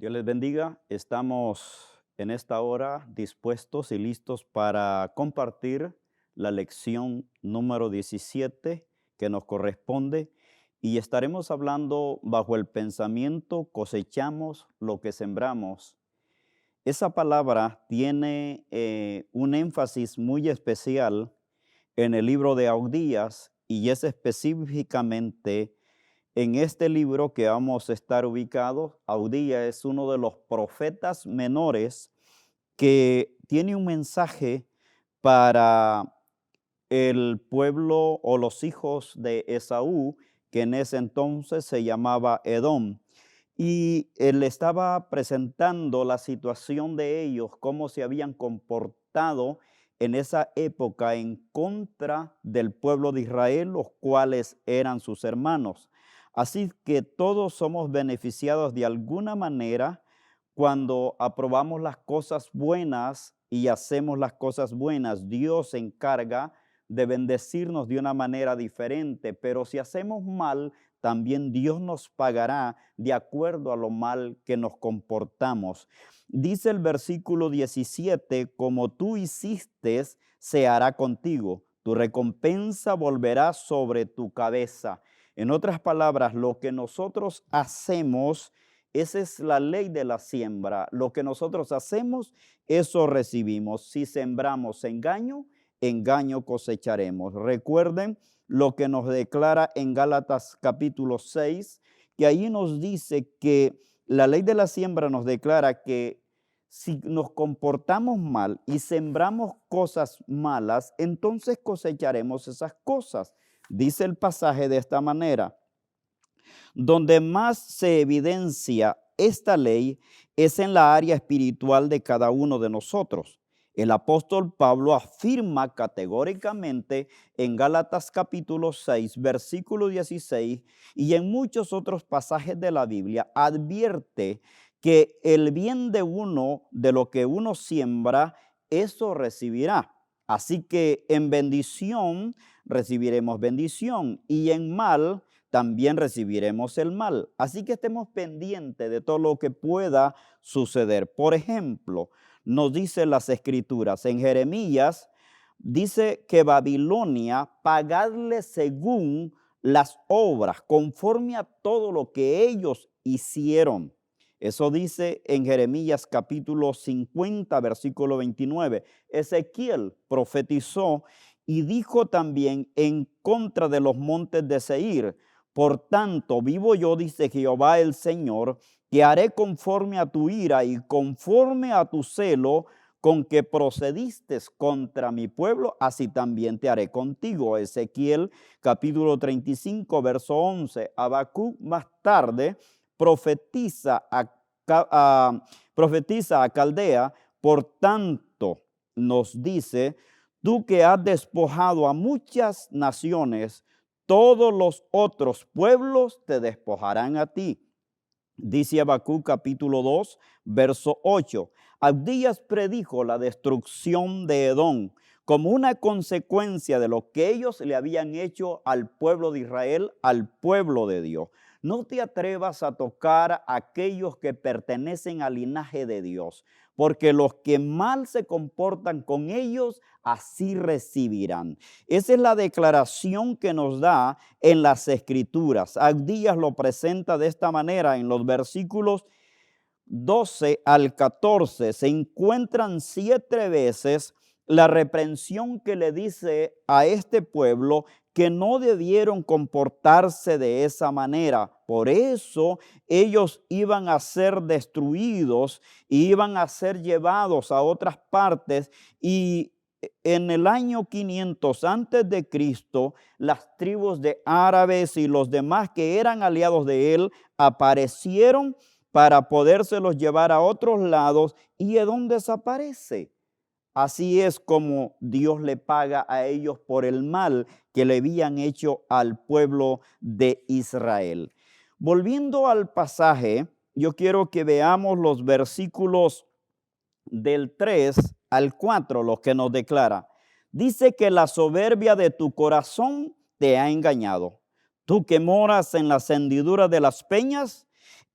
Dios les bendiga. Estamos en esta hora dispuestos y listos para compartir la lección número 17 que nos corresponde y estaremos hablando bajo el pensamiento cosechamos lo que sembramos. Esa palabra tiene un énfasis muy especial en el libro de Abdías y es específicamente en este libro que vamos a estar ubicados. Abdías es uno de los profetas menores que tiene un mensaje para el pueblo o los hijos de Esaú, que en ese entonces se llamaba Edom. Y él estaba presentando la situación de ellos, cómo se habían comportado en esa época en contra del pueblo de Israel, los cuales eran sus hermanos. Así que todos somos beneficiados de alguna manera cuando aprobamos las cosas buenas y hacemos las cosas buenas. Dios se encarga de bendecirnos de una manera diferente, pero si hacemos mal, también Dios nos pagará de acuerdo a lo mal que nos comportamos. Dice el versículo 17, como tú hiciste, se hará contigo. Tu recompensa volverá sobre tu cabeza. En otras palabras, lo que nosotros hacemos, esa es la ley de la siembra. Lo que nosotros hacemos, eso recibimos. Si sembramos engaño, engaño cosecharemos. Recuerden lo que nos declara en Gálatas capítulo 6, que ahí nos dice que la ley de la siembra nos declara que si nos comportamos mal y sembramos cosas malas, entonces cosecharemos esas cosas. Dice el pasaje de esta manera: donde más se evidencia esta ley es en la área espiritual de cada uno de nosotros. El apóstol Pablo afirma categóricamente en Gálatas capítulo 6, versículo 16, y en muchos otros pasajes de la Biblia, advierte que el bien de uno, de lo que uno siembra, eso recibirá. Así que en bendición recibiremos bendición y en mal también recibiremos el mal. Así que estemos pendientes de todo lo que pueda suceder. Por ejemplo, nos dice las escrituras en Jeremías, dice que Babilonia, pagadle según las obras, conforme a todo lo que ellos hicieron. Eso dice en Jeremías capítulo 50, versículo 29. Ezequiel profetizó y dijo también en contra de los montes de Seir: por tanto, vivo yo, dice Jehová el Señor, que haré conforme a tu ira y conforme a tu celo con que procediste contra mi pueblo, así también te haré contigo. Ezequiel capítulo 35, verso 11. Habacuc más tarde profetiza a Caldea: por tanto, nos dice, tú que has despojado a muchas naciones, todos los otros pueblos te despojarán a ti. Dice Habacuc capítulo 2, verso 8. Abdías predijo la destrucción de Edom como una consecuencia de lo que ellos le habían hecho al pueblo de Israel, al pueblo de Dios. No te atrevas a tocar a aquellos que pertenecen al linaje de Dios, porque los que mal se comportan con ellos, así recibirán. Esa es la declaración que nos da en las Escrituras. Abdías lo presenta de esta manera en los versículos 12 al 14. Se encuentran 7 veces la reprensión que le dice a este pueblo que no debieron comportarse de esa manera. Por eso ellos iban a ser destruidos y iban a ser llevados a otras partes, y en el año 500 antes de Cristo, las tribus de árabes y los demás que eran aliados de él aparecieron para podérselos llevar a otros lados, y Edom desaparece. Así es como Dios le paga a ellos por el mal que le habían hecho al pueblo de Israel. Volviendo al pasaje, yo quiero que veamos los versículos del 3 al 4, lo que nos declara. Dice que la soberbia de tu corazón te ha engañado. Tú que moras en las hendiduras de las peñas,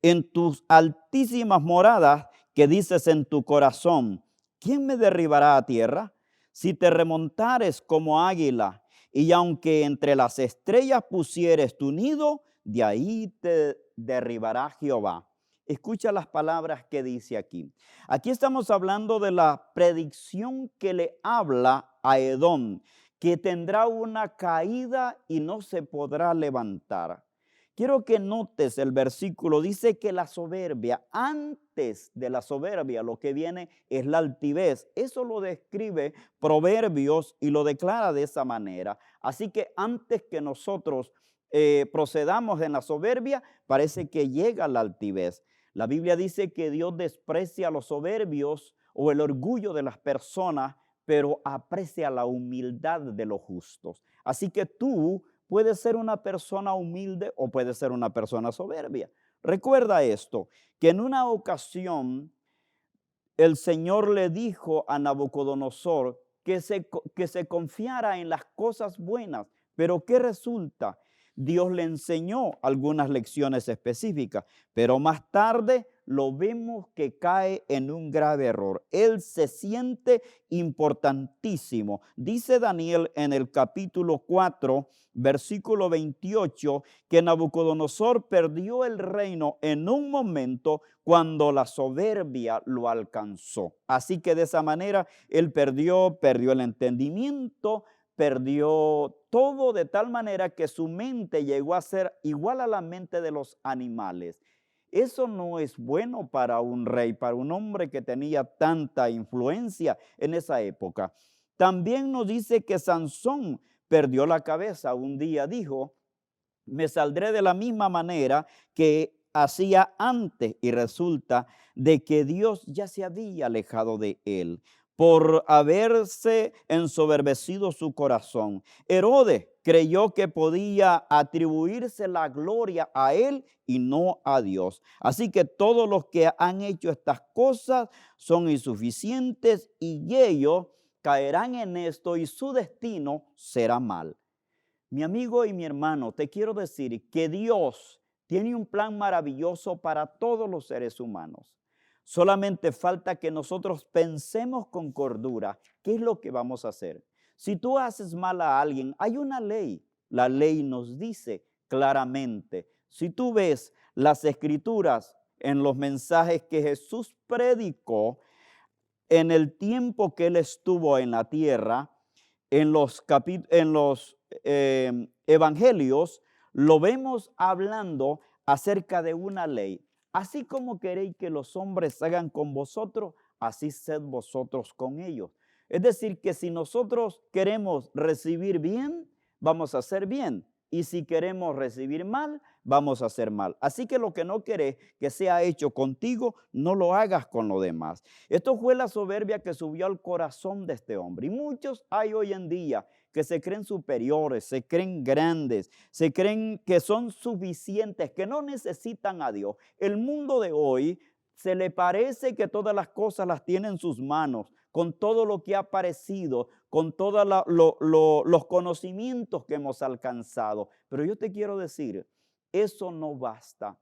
en tus altísimas moradas que dices en tu corazón, ¿quién me derribará a tierra? Si te remontares como águila, y aunque entre las estrellas pusieres tu nido, de ahí te derribará Jehová. Escucha las palabras que dice aquí. Aquí estamos hablando de la predicción que le habla a Edom, que tendrá una caída y no se podrá levantar. Quiero que notes el versículo, dice que la soberbia, antes de la soberbia, lo que viene es la altivez. Eso lo describe Proverbios y lo declara de esa manera. Así que antes que nosotros procedamos en la soberbia, parece que llega la altivez. La Biblia dice que Dios desprecia a los soberbios o el orgullo de las personas, pero aprecia la humildad de los justos. Así que tú puedes ser una persona humilde o puedes ser una persona soberbia. Recuerda esto, que en una ocasión el Señor le dijo a Nabucodonosor que se confiara en las cosas buenas, pero ¿qué resulta? Dios le enseñó algunas lecciones específicas, pero más tarde lo vemos que cae en un grave error. Él se siente importantísimo. Dice Daniel en el capítulo 4, versículo 28, que Nabucodonosor perdió el reino en un momento cuando la soberbia lo alcanzó. Así que de esa manera él perdió el entendimiento, perdió todo de tal manera que su mente llegó a ser igual a la mente de los animales. Eso no es bueno para un rey, para un hombre que tenía tanta influencia en esa época. También nos dice que Sansón perdió la cabeza. Un día dijo, me saldré de la misma manera que hacía antes, y resulta de que Dios ya se había alejado de él por haberse ensoberbecido su corazón. Herodes creyó que podía atribuirse la gloria a él y no a Dios. Así que todos los que han hecho estas cosas son insuficientes y ellos caerán en esto y su destino será mal. Mi amigo y mi hermano, te quiero decir que Dios tiene un plan maravilloso para todos los seres humanos. Solamente falta que nosotros pensemos con cordura qué es lo que vamos a hacer. Si tú haces mal a alguien, hay una ley. La ley nos dice claramente. Si tú ves las escrituras en los mensajes que Jesús predicó en el tiempo que él estuvo en la tierra, en los evangelios, lo vemos hablando acerca de una ley. Así como queréis que los hombres hagan con vosotros, así sed vosotros con ellos. Es decir, que si nosotros queremos recibir bien, vamos a hacer bien. Y si queremos recibir mal, vamos a hacer mal. Así que lo que no querés que sea hecho contigo, no lo hagas con los demás. Esto fue la soberbia que subió al corazón de este hombre. Y muchos hay hoy en día que se creen superiores, se creen grandes, se creen que son suficientes, que no necesitan a Dios. El mundo de hoy se le parece que todas las cosas las tiene en sus manos, con todo lo que ha aparecido, con todos los conocimientos que hemos alcanzado. Pero yo te quiero decir, eso no basta.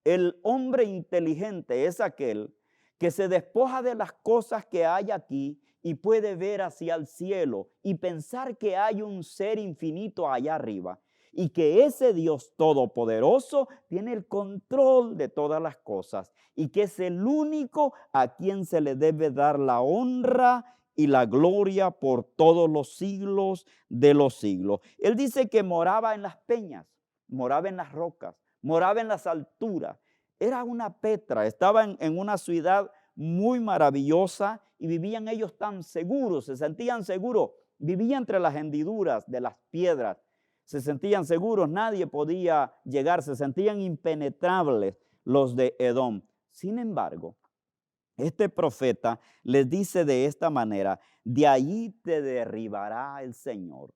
El hombre inteligente es aquel que se despoja de las cosas que hay aquí y puede ver hacia el cielo y pensar que hay un ser infinito allá arriba y que ese Dios todopoderoso tiene el control de todas las cosas y que es el único a quien se le debe dar la honra y la gloria por todos los siglos de los siglos. Él dice que moraba en las peñas, moraba en las rocas, moraba en las alturas. Era una Petra, estaban en una ciudad muy maravillosa y vivían ellos tan seguros, se sentían seguros, vivían entre las hendiduras de las piedras, se sentían seguros, nadie podía llegar, se sentían impenetrables los de Edom. Sin embargo, este profeta les dice de esta manera, de allí te derribará el Señor.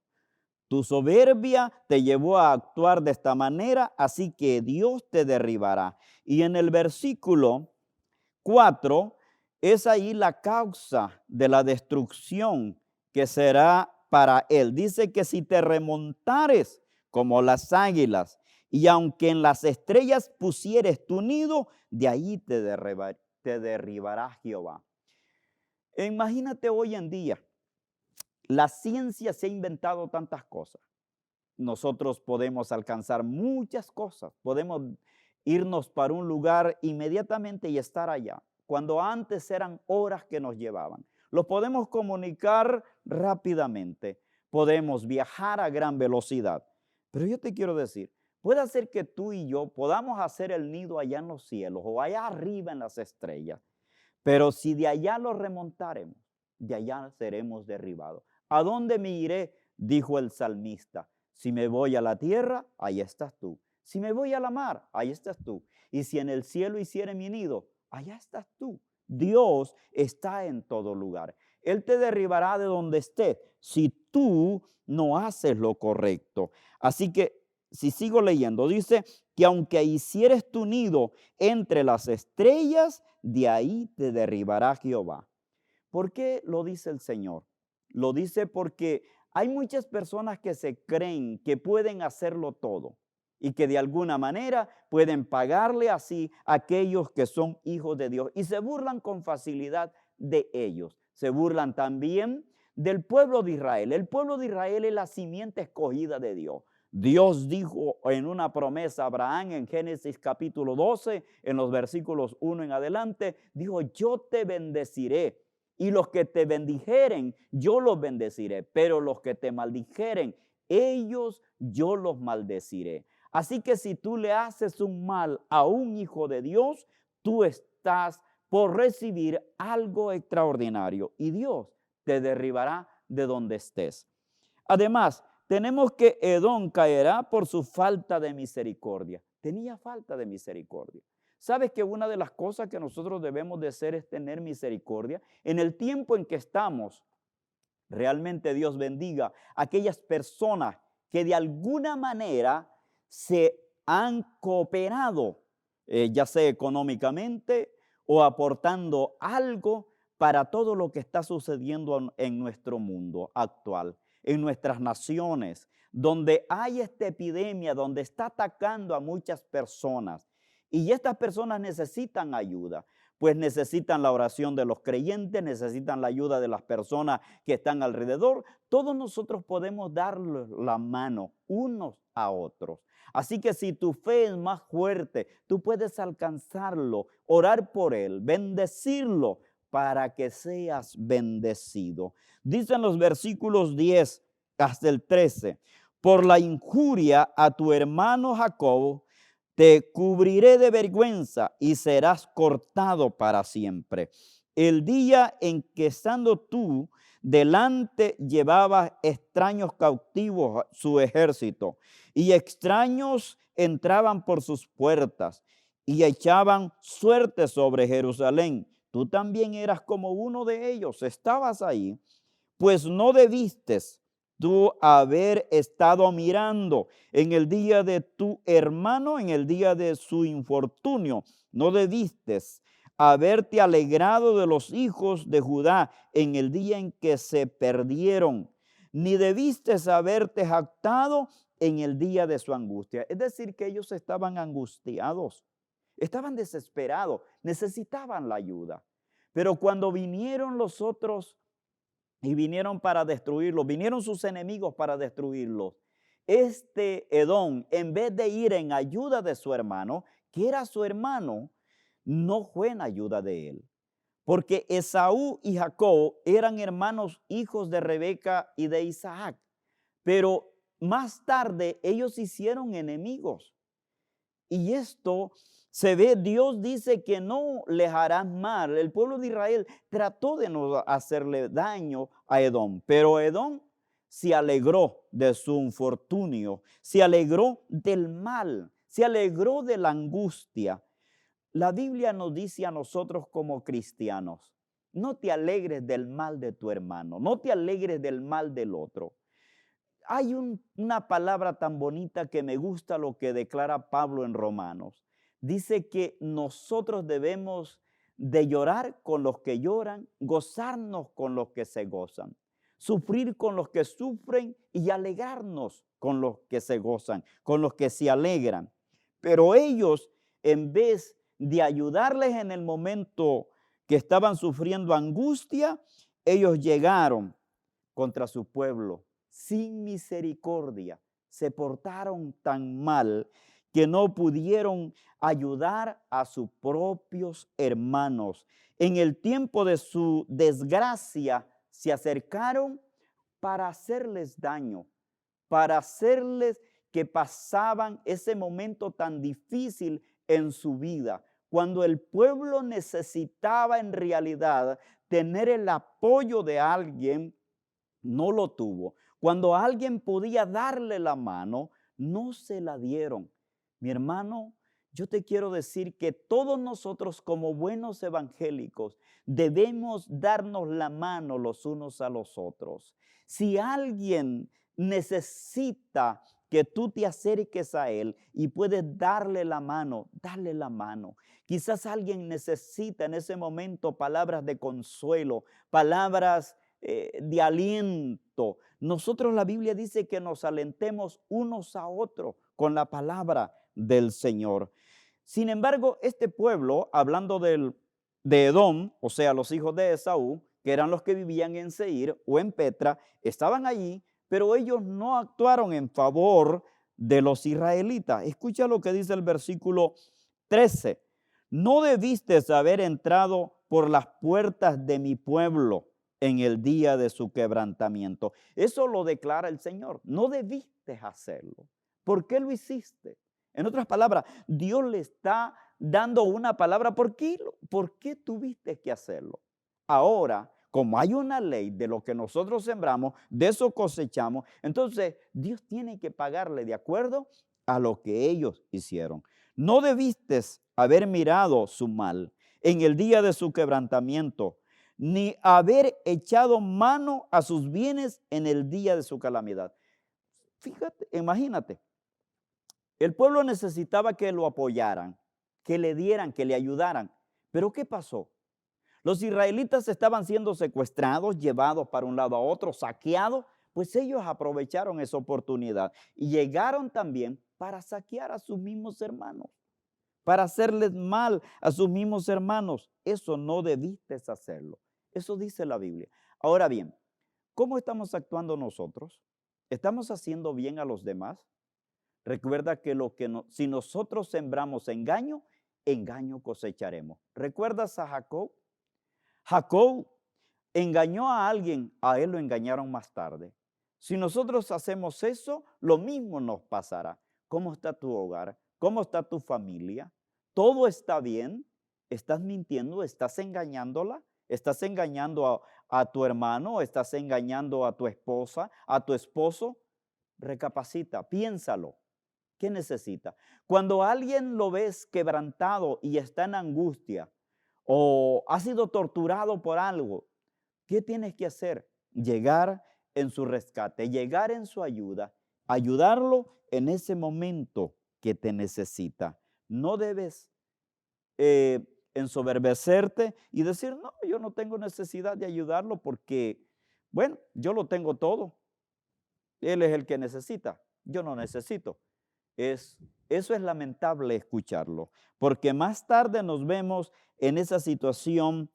Tu soberbia te llevó a actuar de esta manera, así que Dios te derribará. Y en el versículo 4 es ahí la causa de la destrucción que será para él. Dice que si te remontares como las águilas Y aunque en las estrellas pusieres tu nido, de ahí te derribará Jehová. Imagínate hoy en día, la ciencia se ha inventado tantas cosas. Nosotros podemos alcanzar muchas cosas, podemos irnos para un lugar inmediatamente y estar allá, cuando antes eran horas que nos llevaban. Lo podemos comunicar rápidamente, podemos viajar a gran velocidad. Pero yo te quiero decir, puede ser que tú y yo podamos hacer el nido allá en los cielos o allá arriba en las estrellas, pero si de allá lo remontáramos, de allá seremos derribados. ¿A dónde me iré? Dijo el salmista. Si me voy a la tierra, ahí estás tú. Si me voy a la mar, ahí estás tú. Y si en el cielo hiciere mi nido, allá estás tú. Dios está en todo lugar. Él te derribará de donde estés si tú no haces lo correcto. Así que, si sigo leyendo, dice que aunque hicieres tu nido entre las estrellas, de ahí te derribará Jehová. ¿Por qué lo dice el Señor? Lo dice porque hay muchas personas que se creen que pueden hacerlo todo y que de alguna manera pueden pagarle así a aquellos que son hijos de Dios y se burlan con facilidad de ellos. Se burlan también del pueblo de Israel. El pueblo de Israel es la simiente escogida de Dios. Dios dijo en una promesa a Abraham en Génesis capítulo 12, en los versículos 1 en adelante, dijo, yo te bendeciré. Y los que te bendijeren, yo los bendeciré. Pero los que te maldijeren, ellos yo los maldeciré. Así que si tú le haces un mal a un hijo de Dios, tú estás por recibir algo extraordinario. Y Dios te derribará de donde estés. Además, tenemos que Edom caerá por su falta de misericordia. Tenía falta de misericordia. ¿Sabes que una de las cosas que nosotros debemos de hacer es tener misericordia? En el tiempo en que estamos, realmente Dios bendiga a aquellas personas que de alguna manera se han cooperado, ya sea económicamente o aportando algo para todo lo que está sucediendo en nuestro mundo actual, en nuestras naciones, donde hay esta epidemia, donde está atacando a muchas personas. Y estas personas necesitan ayuda, pues necesitan la oración de los creyentes, necesitan la ayuda de las personas que están alrededor. Todos nosotros podemos darles la mano unos a otros. Así que si tu fe es más fuerte, tú puedes alcanzarlo, orar por él, bendecirlo para que seas bendecido. Dicen los versículos 10 hasta el 13, por la injuria a tu hermano Jacob, te cubriré de vergüenza y serás cortado para siempre. El día en que estando tú delante llevabas extraños cautivos su ejército y extraños entraban por sus puertas y echaban suerte sobre Jerusalén. Tú también eras como uno de ellos, estabas ahí, pues no debiste tú haber estado mirando en el día de tu hermano, en el día de su infortunio. No debiste haberte alegrado de los hijos de Judá en el día en que se perdieron, ni debiste haberte jactado en el día de su angustia. Es decir, que ellos estaban angustiados, estaban desesperados, necesitaban la ayuda. Pero cuando vinieron los otros y vinieron para destruirlos, vinieron sus enemigos para destruirlos, este Edom, en vez de ir en ayuda de su hermano, que era su hermano, no fue en ayuda de él. Porque Esaú y Jacob eran hermanos, hijos de Rebeca y de Isaac. Pero más tarde ellos se hicieron enemigos. Y esto se ve, Dios dice que no les hará mal. El pueblo de Israel trató de no hacerle daño a Edom, pero Edom se alegró de su infortunio, se alegró del mal, se alegró de la angustia. La Biblia nos dice a nosotros como cristianos, no te alegres del mal de tu hermano, no te alegres del mal del otro. Hay una palabra tan bonita que me gusta lo que declara Pablo en Romanos. Dice que nosotros debemos de llorar con los que lloran, gozarnos con los que se gozan. sufrir con los que sufren y alegrarnos con los que se gozan, con los que se alegran. Pero ellos, en vez de ayudarles en el momento que estaban sufriendo angustia, ellos llegaron contra su pueblo sin misericordia. Se portaron tan mal que no pudieron ayudar a sus propios hermanos. En el tiempo de su desgracia se acercaron para hacerles daño, para hacerles que pasaban ese momento tan difícil en su vida, cuando el pueblo necesitaba en realidad tener el apoyo de alguien, no lo tuvo. Cuando alguien podía darle la mano, no se la dieron. Mi hermano, yo te quiero decir que todos nosotros como buenos evangélicos debemos darnos la mano los unos a los otros. Si alguien necesita que tú te acerques a él y puedes darle la mano, dale la mano. Quizás alguien necesita en ese momento palabras de consuelo, palabras de aliento. Nosotros, la Biblia dice que nos alentemos unos a otros con la palabra del Señor. Sin embargo, este pueblo, hablando de Edom, o sea, los hijos de Esaú, que eran los que vivían en Seir o en Petra, estaban allí, pero ellos no actuaron en favor de los israelitas. Escucha lo que dice el versículo 13. No debiste haber entrado por las puertas de mi pueblo en el día de su quebrantamiento. Eso lo declara el Señor. No debiste hacerlo. ¿Por qué lo hiciste? En otras palabras, Dios le está dando una palabra. ¿Por qué tuviste que hacerlo? Ahora, como hay una ley de lo que nosotros sembramos, de eso cosechamos, entonces Dios tiene que pagarle de acuerdo a lo que ellos hicieron. No debiste haber mirado su mal en el día de su quebrantamiento, ni haber echado mano a sus bienes en el día de su calamidad. Fíjate, imagínate, el pueblo necesitaba que lo apoyaran, que le dieran, que le ayudaran. Pero ¿qué pasó? Los israelitas estaban siendo secuestrados, llevados para un lado a otro, saqueados, pues ellos aprovecharon esa oportunidad y llegaron también para saquear a sus mismos hermanos, para hacerles mal a sus mismos hermanos. Eso no debiste hacerlo. Eso dice la Biblia. Ahora bien, ¿cómo estamos actuando nosotros? ¿Estamos haciendo bien a los demás? Recuerda que si nosotros sembramos engaño, engaño cosecharemos. ¿Recuerdas a Jacob? Jacob engañó a alguien, a él lo engañaron más tarde. Si nosotros hacemos eso, lo mismo nos pasará. ¿Cómo está tu hogar? ¿Cómo está tu familia? ¿Todo está bien? ¿Estás mintiendo? ¿Estás engañándola? ¿Estás engañando a tu hermano? ¿Estás engañando a tu esposa, a tu esposo? Recapacita, piénsalo. ¿Qué necesita? Cuando alguien lo ves quebrantado y está en angustia o ha sido torturado por algo, ¿qué tienes que hacer? Llegar en su rescate, llegar en su ayuda, ayudarlo en ese momento que te necesita. No debes ensoberbecerte y decir, no, yo no tengo necesidad de ayudarlo porque, bueno, yo lo tengo todo. Él es el que necesita, yo no necesito. Eso es lamentable escucharlo, porque más tarde nos vemos en esa situación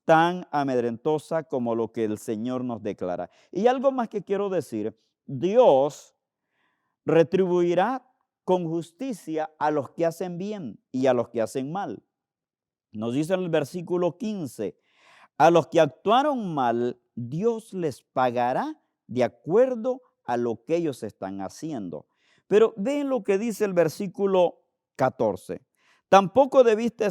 tan amedrentosa como lo que el Señor nos declara. Y algo más que quiero decir, Dios retribuirá con justicia a los que hacen bien y a los que hacen mal. Nos dice en el versículo 15, a los que actuaron mal, Dios les pagará de acuerdo a lo que ellos están haciendo. Pero ven lo que dice el versículo 14. Tampoco debiste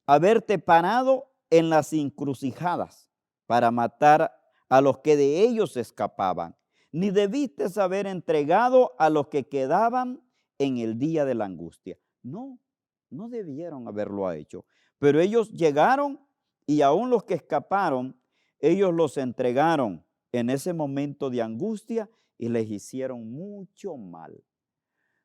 haberte parado en las encrucijadas para matar a los que de ellos escapaban, ni debiste haber entregado a los que quedaban en el día de la angustia. No, no debieron haberlo hecho. Pero ellos llegaron y aún los que escaparon, ellos los entregaron en ese momento de angustia y les hicieron mucho mal.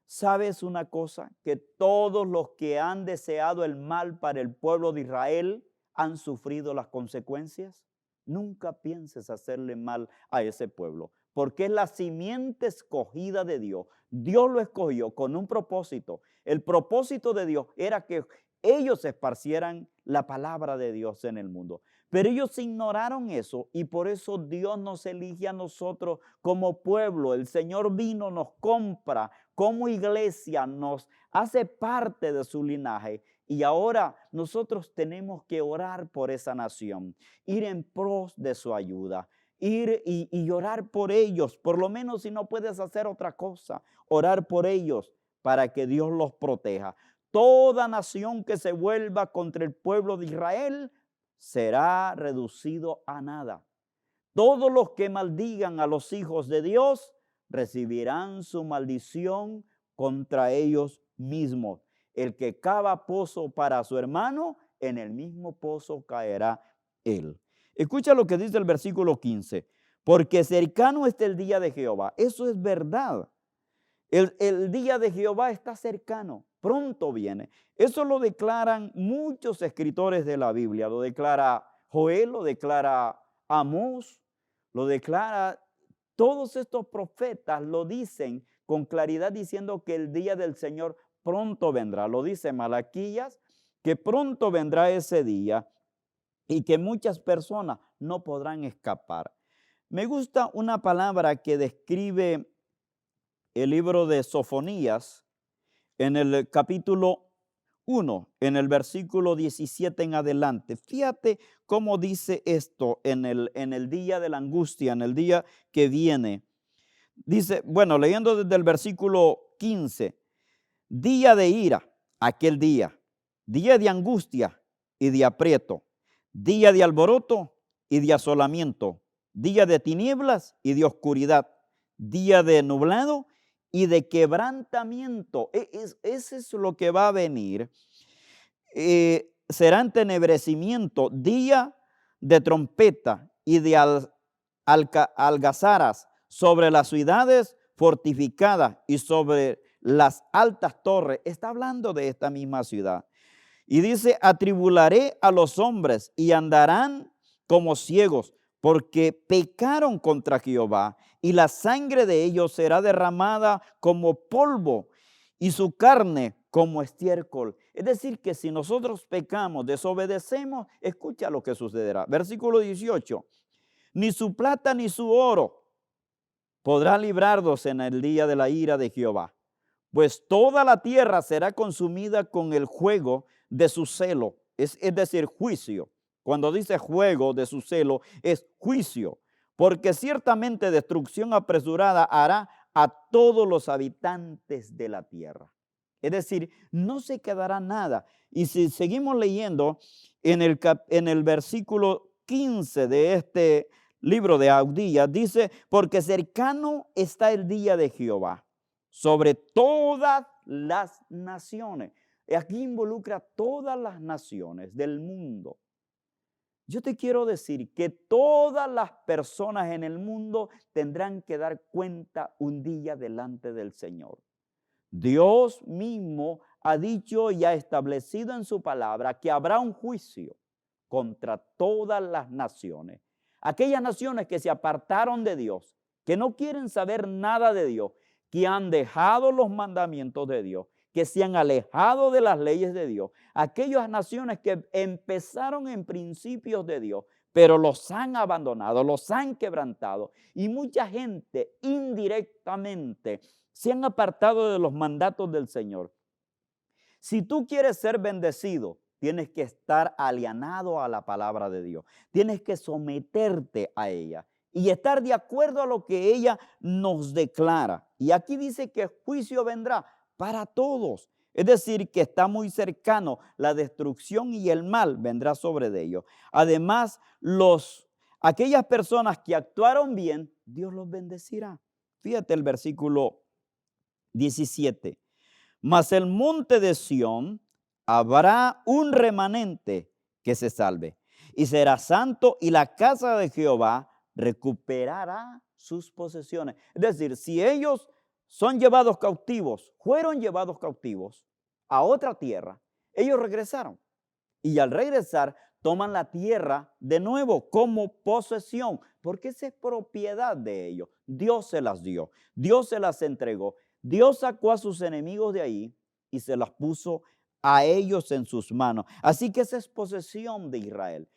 ¿Sabes una cosa? Que todos los que han deseado el mal para el pueblo de Israel han sufrido las consecuencias. Nunca pienses hacerle mal a ese pueblo, porque es la simiente escogida de Dios. Dios lo escogió con un propósito. El propósito de Dios era que ellos esparcieran la palabra de Dios en el mundo. Pero ellos ignoraron eso y por eso Dios nos elige a nosotros como pueblo. El Señor vino, nos compra como iglesia, nos hace parte de su linaje. Y ahora nosotros tenemos que orar por esa nación, ir en pos de su ayuda, ir y orar por ellos, por lo menos si no puedes hacer otra cosa, orar por ellos para que Dios los proteja. Toda nación que se vuelva contra el pueblo de Israel será reducido a nada. Todos los que maldigan a los hijos de Dios recibirán su maldición contra ellos mismos. El que cava pozo para su hermano, en el mismo pozo caerá él. Escucha lo que dice el versículo 15. Porque cercano está el día de Jehová. Eso es verdad. El día de Jehová está cercano, pronto viene. Eso lo declaran muchos escritores de la Biblia. Lo declara Joel, lo declara Amós, lo declara. Todos estos profetas lo dicen con claridad diciendo que el día del Señor pronto vendrá. Lo dice Malaquías, que pronto vendrá ese día y que muchas personas no podrán escapar. Me gusta una palabra que describe el libro de Sofonías en el capítulo 1, en el versículo 17 en adelante. Fíjate cómo dice esto en el día de la angustia, en el día que viene. Dice, bueno, leyendo desde el versículo 15, día de ira, aquel día de angustia y de aprieto, día de alboroto y de asolamiento, día de tinieblas y de oscuridad, día de nublado y de quebrantamiento. Ese es lo que va a venir. Será entenebrecimiento, día de trompeta y de algazaras sobre las ciudades fortificadas y sobre las altas torres. Está hablando de esta misma ciudad. Y dice, atribularé a los hombres y andarán como ciegos, porque pecaron contra Jehová, y la sangre de ellos será derramada como polvo, y su carne como estiércol. Es decir, que si nosotros pecamos, desobedecemos, escucha lo que sucederá. Versículo 18, ni su plata ni su oro podrá librarlos en el día de la ira de Jehová, pues toda la tierra será consumida con el fuego de su celo, es decir, juicio. Cuando dice fuego de su celo, es juicio, porque ciertamente destrucción apresurada hará a todos los habitantes de la tierra. Es decir, no se quedará nada. Y si seguimos leyendo en el versículo 15 de este libro de Abdías, dice, porque cercano está el día de Jehová sobre todas las naciones. Y aquí involucra todas las naciones del mundo. Yo te quiero decir que todas las personas en el mundo tendrán que dar cuenta un día delante del Señor. Dios mismo ha dicho y ha establecido en su palabra que habrá un juicio contra todas las naciones. Aquellas naciones que se apartaron de Dios, que no quieren saber nada de Dios, que han dejado los mandamientos de Dios, que se han alejado de las leyes de Dios. Aquellas naciones que empezaron en principios de Dios, pero los han abandonado, los han quebrantado. Y mucha gente indirectamente se han apartado de los mandatos del Señor. Si tú quieres ser bendecido, tienes que estar alienado a la palabra de Dios. Tienes que someterte a ella y estar de acuerdo a lo que ella nos declara. Y aquí dice que juicio vendrá para todos. Es decir, que está muy cercano. La destrucción y el mal vendrá sobre de ellos. Además, aquellas personas que actuaron bien, Dios los bendecirá. Fíjate el versículo 17. Mas el monte de Sión habrá un remanente que se salve, y será santo, y la casa de Jehová recuperará sus posesiones. Es decir, si ellos son llevados cautivos, fueron llevados cautivos a otra tierra, ellos regresaron. Y al regresar, toman la tierra de nuevo como posesión, porque esa es propiedad de ellos. Dios se las dio, Dios se las entregó. Dios sacó a sus enemigos de ahí y se las puso a ellos en sus manos. Así que esa es posesión de Israel.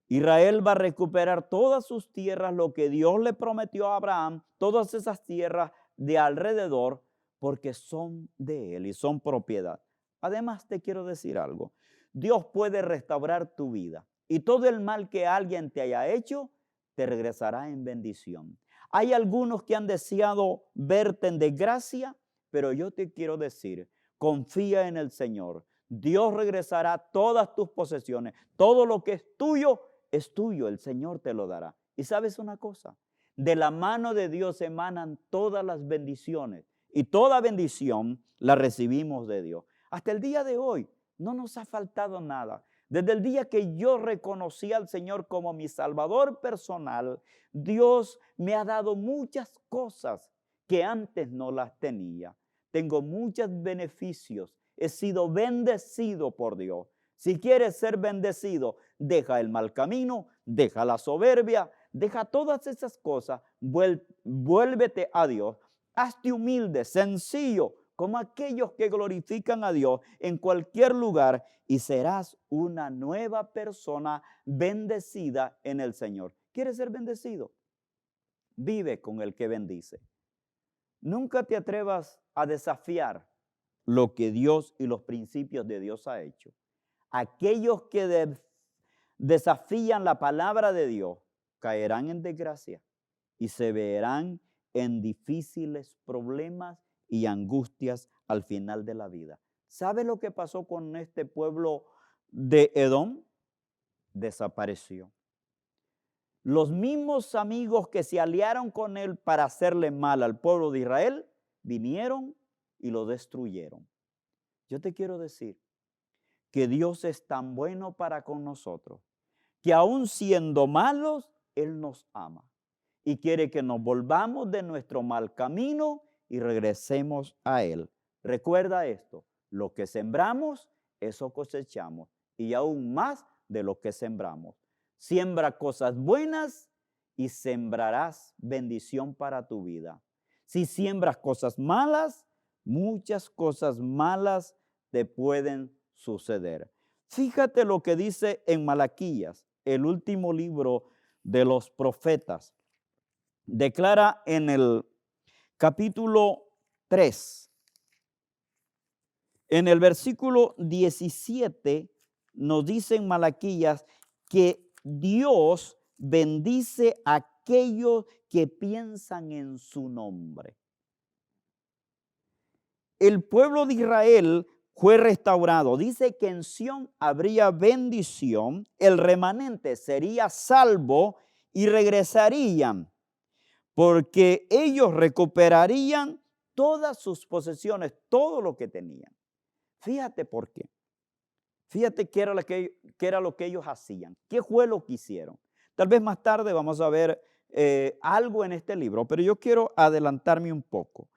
Israel va a recuperar todas sus tierras, lo que Dios le prometió a Abraham, todas esas tierras de alrededor, porque son de él y son propiedad. Además, te quiero decir algo. Dios puede restaurar tu vida y todo el mal que alguien te haya hecho, te regresará en bendición. Hay algunos que han deseado verte en desgracia, pero yo te quiero decir, confía en el Señor. Dios regresará todas tus posesiones, todo lo que es tuyo, el Señor te lo dará. Y sabes una cosa, de la mano de Dios emanan todas las bendiciones y toda bendición la recibimos de Dios. Hasta el día de hoy no nos ha faltado nada. Desde el día que yo reconocí al Señor como mi Salvador personal, Dios me ha dado muchas cosas que antes no las tenía. Tengo muchos beneficios. He sido bendecido por Dios. Si quieres ser bendecido, deja el mal camino, deja la soberbia, deja todas esas cosas, vuélvete a Dios. Hazte humilde, sencillo, como aquellos que glorifican a Dios en cualquier lugar y serás una nueva persona bendecida en el Señor. ¿Quieres ser bendecido? Vive con el que bendice. Nunca te atrevas a desafiar lo que Dios y los principios de Dios ha hecho. Aquellos que desafían la palabra de Dios caerán en desgracia y se verán en difíciles problemas y angustias al final de la vida. ¿Sabe lo que pasó con este pueblo de Edom? Desapareció. Los mismos amigos que se aliaron con él para hacerle mal al pueblo de Israel, vinieron y lo destruyeron. Yo te quiero decir que Dios es tan bueno para con nosotros, que aun siendo malos, Él nos ama y quiere que nos volvamos de nuestro mal camino y regresemos a Él. Recuerda esto, lo que sembramos, eso cosechamos, y aún más de lo que sembramos. Siembra cosas buenas y sembrarás bendición para tu vida. Si siembras cosas malas, muchas cosas malas te pueden suceder. Fíjate lo que dice en Malaquías, el último libro de los profetas. Declara en el capítulo 3, en el versículo 17, nos dice en Malaquías que Dios bendice a aquellos que piensan en su nombre. El pueblo de Israel fue restaurado. Dice que en Sión habría bendición, el remanente sería salvo y regresarían, porque ellos recuperarían todas sus posesiones, todo lo que tenían. Fíjate por qué. Fíjate qué era lo que ellos hacían, qué fue lo que hicieron. Tal vez más tarde vamos a ver algo en este libro, pero yo quiero adelantarme un poco.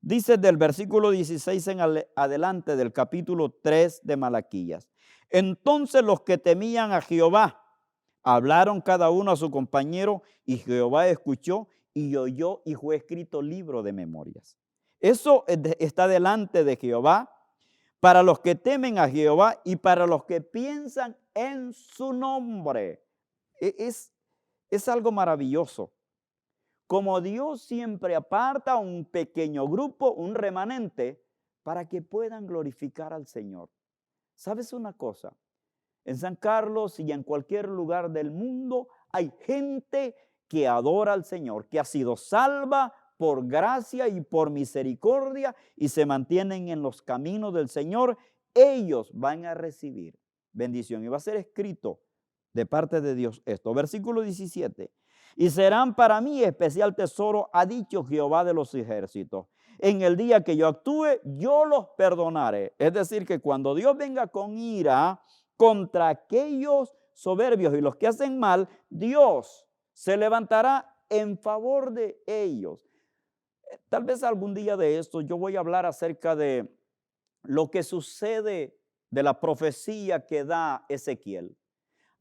Dice del versículo 16 en adelante del capítulo 3 de Malaquías. Entonces los que temían a Jehová hablaron cada uno a su compañero y Jehová escuchó y oyó y fue escrito libro de memorias. Eso está delante de Jehová para los que temen a Jehová y para los que piensan en su nombre. Es algo maravilloso. Como Dios siempre aparta un pequeño grupo, un remanente, para que puedan glorificar al Señor. ¿Sabes una cosa? En San Carlos y en cualquier lugar del mundo hay gente que adora al Señor, que ha sido salva por gracia y por misericordia y se mantienen en los caminos del Señor. Ellos van a recibir bendición y va a ser escrito de parte de Dios esto. Versículo 17. Y serán para mí especial tesoro, ha dicho Jehová de los ejércitos. En el día que yo actúe, yo los perdonaré. Es decir, que cuando Dios venga con ira contra aquellos soberbios y los que hacen mal, Dios se levantará en favor de ellos. Tal vez algún día de esto yo voy a hablar acerca de lo que sucede de la profecía que da Ezequiel.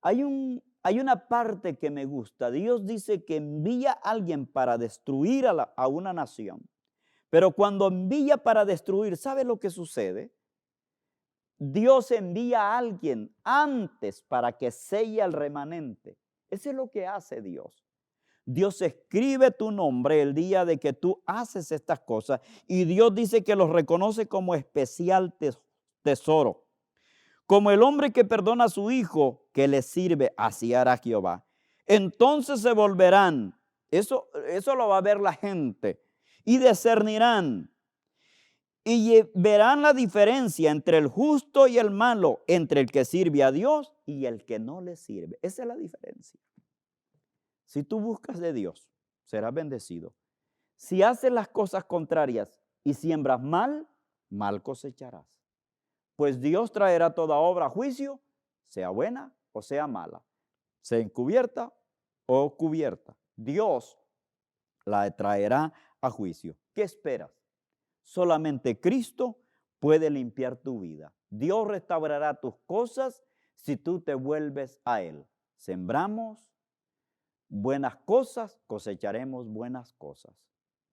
Hay una parte que me gusta. Dios dice que envía a alguien para destruir a una nación. Pero cuando envía para destruir, ¿sabe lo que sucede? Dios envía a alguien antes para que selle el remanente. Eso es lo que hace Dios. Dios escribe tu nombre el día de que tú haces estas cosas y Dios dice que los reconoce como especial tesoro. Como el hombre que perdona a su hijo, que le sirve, así hará Jehová. Entonces se volverán, eso lo va a ver la gente, y discernirán, y verán la diferencia entre el justo y el malo, entre el que sirve a Dios y el que no le sirve. Esa es la diferencia. Si tú buscas de Dios, serás bendecido. Si haces las cosas contrarias y siembras mal, mal cosecharás. Pues Dios traerá toda obra a juicio, sea buena o sea mala, sea encubierta o cubierta. Dios la traerá a juicio. ¿Qué esperas? Solamente Cristo puede limpiar tu vida. Dios restaurará tus cosas si tú te vuelves a Él. Sembramos buenas cosas, cosecharemos buenas cosas.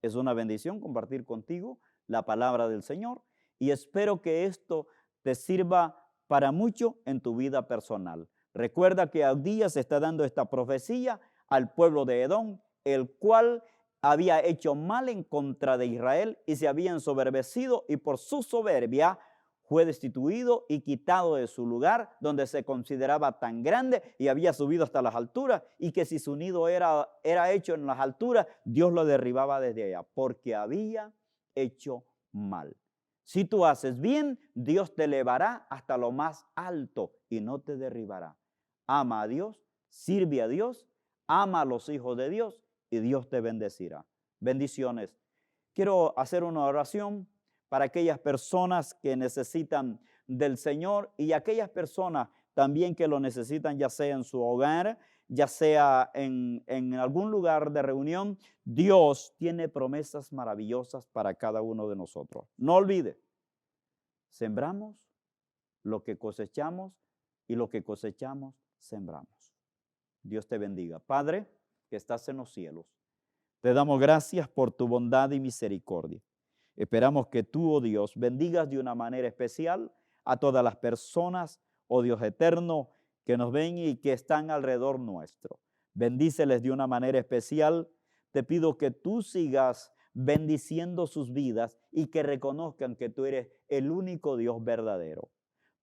Es una bendición compartir contigo la palabra del Señor y espero que esto te sirva para mucho en tu vida personal. Recuerda que al día se está dando esta profecía al pueblo de Edom, el cual había hecho mal en contra de Israel y se había ensoberbecido y por su soberbia fue destituido y quitado de su lugar donde se consideraba tan grande y había subido hasta las alturas y que si su nido era hecho en las alturas, Dios lo derribaba desde allá porque había hecho mal. Si tú haces bien, Dios te elevará hasta lo más alto y no te derribará. Ama a Dios, sirve a Dios, ama a los hijos de Dios y Dios te bendecirá. Bendiciones. Quiero hacer una oración para aquellas personas que necesitan del Señor y aquellas personas también que lo necesitan, ya sea en su hogar, ya sea en algún lugar de reunión. Dios tiene promesas maravillosas para cada uno de nosotros. No olvide, sembramos lo que cosechamos y lo que cosechamos, sembramos. Dios te bendiga. Padre, que estás en los cielos, te damos gracias por tu bondad y misericordia. Esperamos que tú, oh Dios, bendigas de una manera especial a todas las personas, oh Dios eterno, que nos ven y que están alrededor nuestro. Bendíceles de una manera especial. Te pido que tú sigas bendiciendo sus vidas y que reconozcan que tú eres el único Dios verdadero.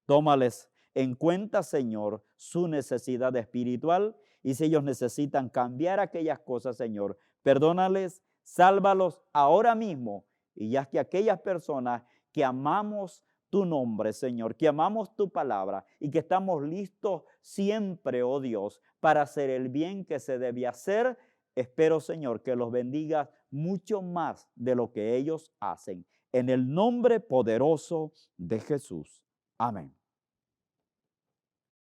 Tómales en cuenta, Señor, su necesidad espiritual y si ellos necesitan cambiar aquellas cosas, Señor, perdónales, sálvalos ahora mismo. Y ya que aquellas personas que amamos tu nombre, Señor, que amamos tu palabra y que estamos listos siempre, oh Dios, para hacer el bien que se debe hacer, espero, Señor, que los bendigas mucho más de lo que ellos hacen. En el nombre poderoso de Jesús. Amén.